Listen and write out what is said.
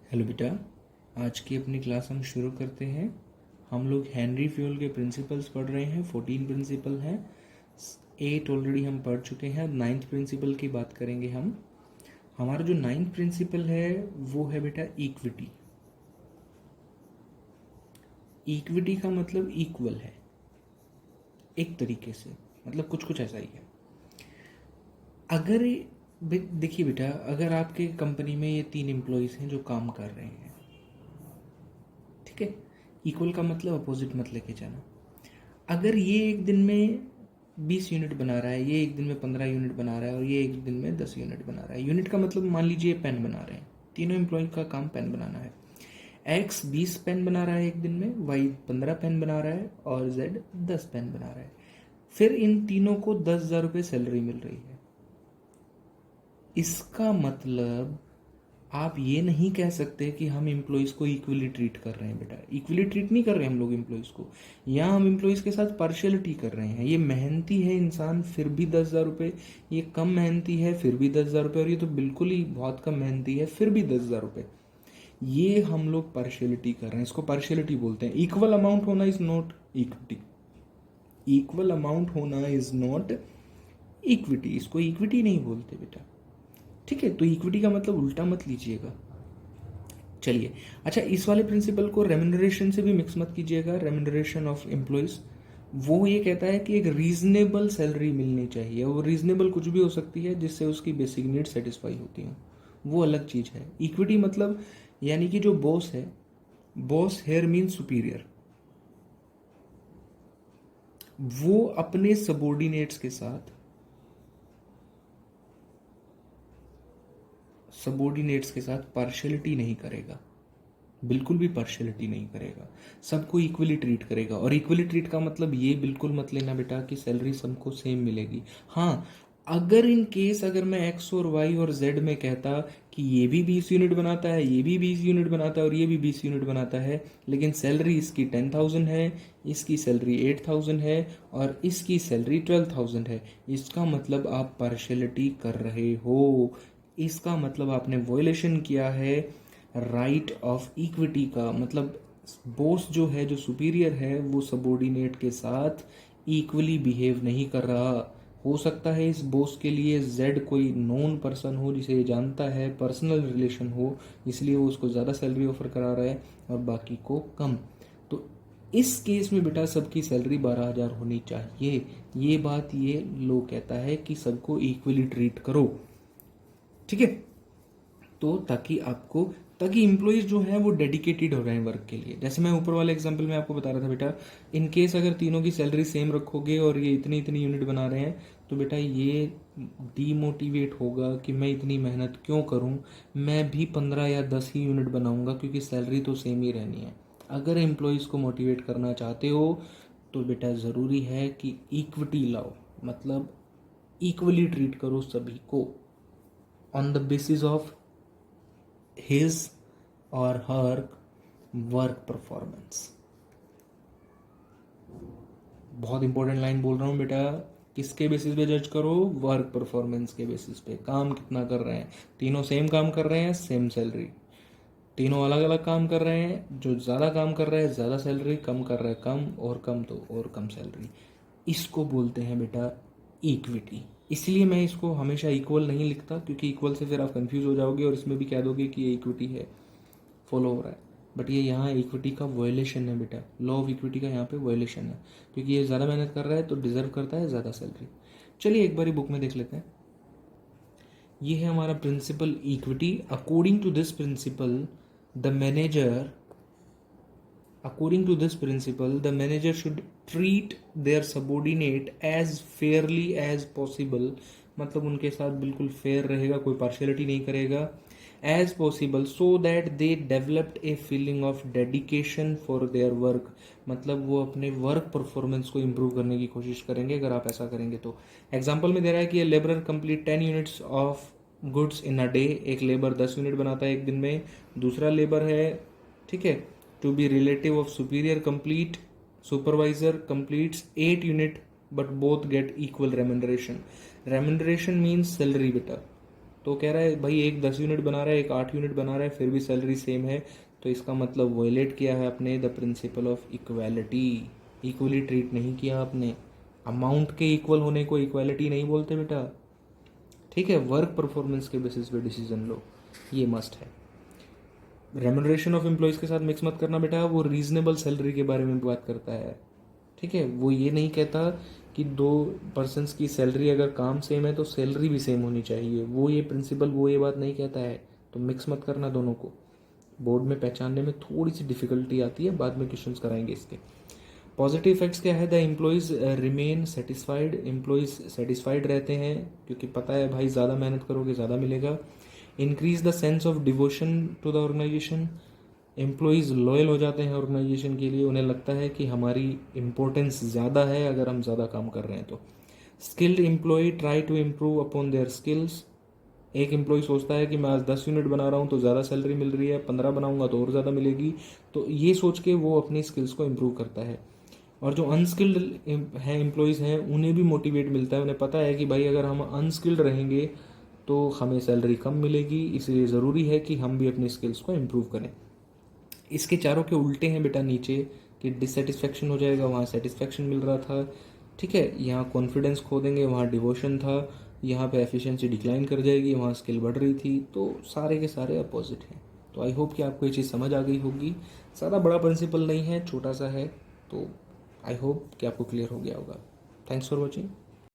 Hello बेटा, आज की अपनी क्लास हम शुरू करते हैं। हम लोग हेनरी फ्यूल के प्रिंसिपल्स पढ़ रहे हैं। 14 प्रिंसिपल हैं, 8 ऑलरेडी हम पढ़ चुके हैं। अब 9th प्रिंसिपल की बात करेंगे हम। हमारा जो 9th प्रिंसिपल है वो है बेटा इक्विटी। इक्विटी का मतलब इक्वल है, एक तरीके से, मतलब कुछ कुछ ऐसा ही है। अगर देखिए बेटा, अगर आपके कंपनी में ये 3 एम्प्लॉयज़ हैं जो काम कर रहे हैं, ठीक है। इक्वल का मतलब अपोजिट मत लेके जाना। अगर ये एक दिन में 20 यूनिट बना रहा है, ये एक दिन में 15 यूनिट बना रहा है और ये एक दिन में 10 यूनिट बना रहा है। यूनिट का मतलब मान लीजिए पेन बना रहे हैं, तीनों एम्प्लॉय का काम पेन बनाना है। एक्स 20 पेन बना रहा है एक दिन में, वाई 15 पेन बना रहा है और जेड 10 पेन बना रहा है। फिर इन तीनों को 10,000 रुपये सैलरी मिल रही है। इसका मतलब आप ये नहीं कह सकते कि हम एम्प्लॉयज़ को इक्वली ट्रीट कर रहे हैं। बेटा, इक्वली ट्रीट नहीं कर रहे हैं हम लोग एम्प्लॉयज़ को। यहाँ हम एम्प्लॉयज़ के साथ पार्शियलिटी कर रहे हैं। ये मेहनती है इंसान फिर भी 10,000 रुपये, ये कम मेहनती है फिर भी 10,000 रुपये, और ये तो बिल्कुल ही बहुत कम मेहनती है फिर भी 10,000 रुपये। ये हम लोग पार्शियलिटी कर रहे हैं, इसको पार्शियलिटी बोलते हैं। इक्वल अमाउंट होना is not equity. Equal amount होना इज नॉट इक्विटी, इसको इक्विटी नहीं बोलते बेटा, ठीक है। तो इक्विटी का मतलब उल्टा मत लीजिएगा। चलिए, अच्छा, इस वाले प्रिंसिपल को रेम्यूनरेशन से भी मिक्स मत कीजिएगा। रेम्यूनरेशन ऑफ एम्प्लॉयज, वो ये कहता है कि एक रीजनेबल सैलरी मिलनी चाहिए। वो रीजनेबल कुछ भी हो सकती है जिससे उसकी बेसिक नीड सेटिस्फाई होती हो, वो अलग चीज है। इक्विटी मतलब यानी कि जो बॉस है, बॉस हेयर मीन सुपीरियर, वो अपने सबॉर्डिनेट्स के साथ पार्शियलिटी नहीं करेगा, बिल्कुल भी पार्शियलिटी नहीं करेगा, सबको इक्वली ट्रीट करेगा। और इक्वली ट्रीट का मतलब ये बिल्कुल मत लेना बेटा कि सैलरी सबको सेम मिलेगी। हाँ, अगर इन केस अगर मैं एक्स और वाई और जेड में कहता कि ये भी 20 यूनिट बनाता है, ये भी 20 यूनिट बनाता है और ये भी 20 यूनिट बनाता है, लेकिन सैलरी इसकी 10,000 है, इसकी सैलरी 8,000 है और इसकी सैलरी 12,000 है, इसका मतलब आप पार्शियलिटी कर रहे हो। इसका मतलब आपने वॉयलेशन किया है राइट ऑफ इक्विटी का। मतलब बॉस जो है, जो सुपीरियर है, वो सबॉर्डिनेट के साथ इक्वली बिहेव नहीं कर रहा। हो सकता है इस बॉस के लिए जेड कोई नोन पर्सन हो जिसे ये जानता है, पर्सनल रिलेशन हो, इसलिए वो उसको ज़्यादा सैलरी ऑफर करा रहा है और बाकी को कम। तो इस केस में बेटा सबकी सैलरी 12,000 होनी चाहिए। ये बात ये लो कहता है कि सबको इक्वली ट्रीट करो, ठीक है। तो ताकि इम्प्लॉयज जो हैं वो डेडिकेटेड हो रहे हैं वर्क के लिए। जैसे मैं ऊपर वाले एग्जांपल में आपको बता रहा था बेटा, इन केस अगर तीनों की सैलरी सेम रखोगे और ये इतनी इतनी यूनिट बना रहे हैं, तो बेटा ये डीमोटिवेट होगा कि मैं इतनी मेहनत क्यों करूं, मैं भी 15 या 10 ही यूनिट बनाऊंगा क्योंकि सैलरी तो सेम ही रहनी है। अगर एम्प्लॉयज़ को मोटिवेट करना चाहते हो तो बेटा ज़रूरी है कि इक्विटी लाओ, मतलब इक्वली ट्रीट करो सभी को on the basis of his or her work performance। बहुत इंपॉर्टेंट लाइन बोल रहा हूँ बेटा, किसके बेसिस पे जज करो? वर्क परफॉर्मेंस के बेसिस पे। काम कितना कर रहे हैं, तीनों सेम काम कर रहे हैं, सेम सैलरी। तीनों अलग अलग काम कर रहे हैं, जो ज़्यादा काम कर रहे हैं ज़्यादा सैलरी, कम कर रहे हैं कम, और कम तो और कम सैलरी। इसको बोलते हैं बेटा इक्विटी। इसलिए मैं इसको हमेशा इक्वल नहीं लिखता, क्योंकि इक्वल से फिर आप कंफ्यूज हो जाओगे और इसमें भी कह दोगे कि ये इक्विटी है, फॉलो हो रहा है। बट ये यहाँ इक्विटी का वायलेशन है बेटा, लॉ ऑफ इक्विटी का यहाँ पे वायलेशन है, क्योंकि ये ज़्यादा मेहनत कर रहा है तो डिजर्व करता है ज़्यादा सैलरी। चलिए एक बार बुक में देख लेते हैं। ये है हमारा principal equity. According to this principle the manager According to this principle, the manager should treat their subordinate as fairly as possible। मतलब उनके साथ बिल्कुल फेयर रहेगा, कोई पार्शियलिटी नहीं करेगा। as possible so that they developed a feeling of dedication for their work। मतलब वो अपने वर्क परफॉर्मेंस को इम्प्रूव करने की कोशिश करेंगे अगर आप ऐसा करेंगे तो। एग्जाम्पल में दे रहा है कि labour complete 10 units of goods in a day. एक लेबर 10 यूनिट बनाता है एक दिन में। दूसरा लेबर है, ठीक है, to be relative of superior complete supervisor completes 8 unit but both get equal remuneration। remuneration means salary बेटा। तो कह रहा है भाई एक 10 यूनिट बना रहा है, एक 8 यूनिट बना रहा है, फिर भी सैलरी सेम है, तो इसका मतलब वॉयलेट किया है आपने the principle of equality, equally treat नहीं किया आपने। अमाउंट के इक्वल होने को इक्वालिटी नहीं बोलते बेटा, ठीक है। वर्क परफॉर्मेंस के बेसिस पे डिसीजन लो, ये मस्ट है। रेम्यूनरेशन ऑफ एम्प्लॉयज़ के साथ मिक्स मत करना बेटा, वो रीजनेबल सैलरी के बारे में बात करता है, ठीक है। वो ये नहीं कहता कि दो पर्सन्स की सैलरी अगर काम सेम है तो सैलरी भी सेम होनी चाहिए, वो ये प्रिंसिपल, वो ये बात नहीं कहता है। तो मिक्स मत करना दोनों को, बोर्ड में पहचानने में थोड़ी सी डिफिकल्टी आती है, बाद में क्वेश्चंस कराएंगे इसके। पॉजिटिव इफेक्ट्स क्या है, the employees remain satisfied, employees satisfied रहते हैं क्योंकि पता है भाई ज़्यादा मेहनत करोगे ज़्यादा मिलेगा। Increase the sense of devotion to the organisation, employees loyal हो जाते हैं ऑर्गेनाइजेशन के लिए, उन्हें लगता है कि हमारी इम्पोर्टेंस ज़्यादा है अगर हम ज़्यादा काम कर रहे हैं तो। Skilled employee try to improve upon their skills, एक एम्प्लॉय सोचता है कि मैं आज 10 यूनिट बना रहा हूँ तो ज़्यादा सैलरी मिल रही है, 15 बनाऊंगा तो और ज़्यादा मिलेगी, तो ये सोच के वो अपनी स्किल्स को इम्प्रूव करता है। और जो अनस्किल्ड हैं एम्प्लॉयज़ हैं उन्हें भी मोटिवेट मिलता है, उन्हें पता है कि भाई अगर हम अनस्किल्ड रहेंगे तो हमें सैलरी कम मिलेगी, इसलिए ज़रूरी है कि हम भी अपनी स्किल्स को इम्प्रूव करें। इसके चारों के उल्टे हैं बेटा नीचे, कि डिससेटिस्फैक्शन हो जाएगा, वहाँ सेटिस्फैक्शन मिल रहा था, ठीक है। यहाँ कॉन्फिडेंस खो देंगे, वहाँ डिवोशन था, यहाँ पे एफिशिएंसी डिक्लाइन कर जाएगी, वहाँ स्किल बढ़ रही थी, तो सारे के सारे अपोजिट हैं। तो आई होप कि आपको ये चीज़ समझ आ गई होगी, ज़्यादा बड़ा प्रिंसिपल नहीं है, छोटा सा है, तो आई होप कि आपको क्लियर हो गया होगा। Thanks for watching.